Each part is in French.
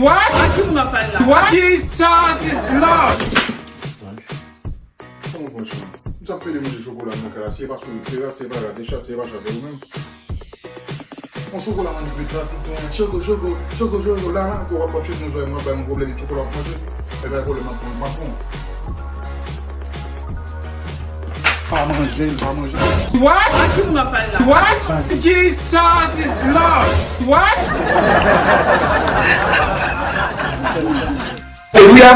What? À qui on appelle là? What? Jesus is Lord. Comment on fonctionne? Nous avons fait des mouches de chocolat dans le cas. C'est pas sur le terrain, c'est pas la décharge, c'est pas chaque vous-même. On chocolat manipule tout le temps. Chocolat, là, pour apporter nos jouets, moi, un problème de chocolat à manger. Et bien, pour le manger. Pas manger. What? À qui on appelle là? What? Jesus is Lord. What? Alléluia.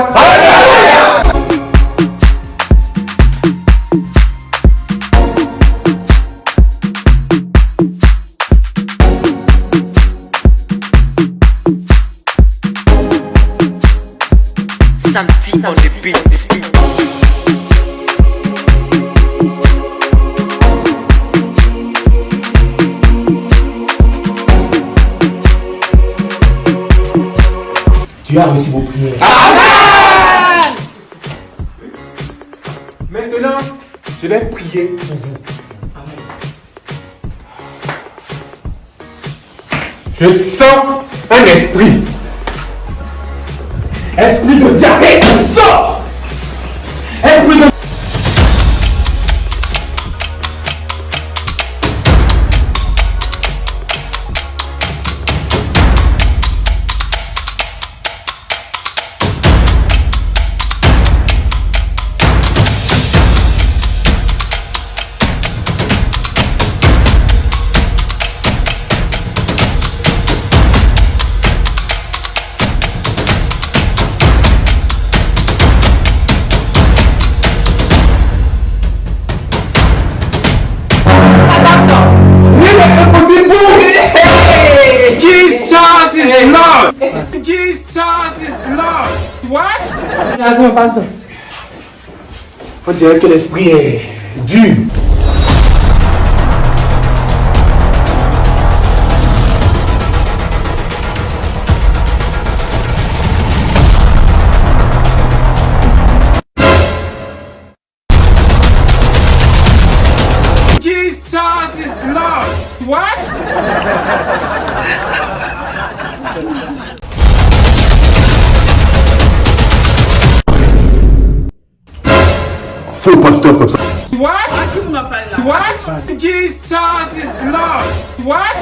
Samedi on the beat. Tu as reçu vos prières. Amen. Maintenant, je vais prier pour vous. Amen. Je sens un esprit. Esprit de diabète, sort. Esprit de... Jesus is Lord. Jesus is Lord. What? Raison, pasteur. On dirait que l'esprit est dur. Jesus is Lord. What? Faux pasteur comme ça. What? À qui on appelle là? What? Jesus is Lord. What?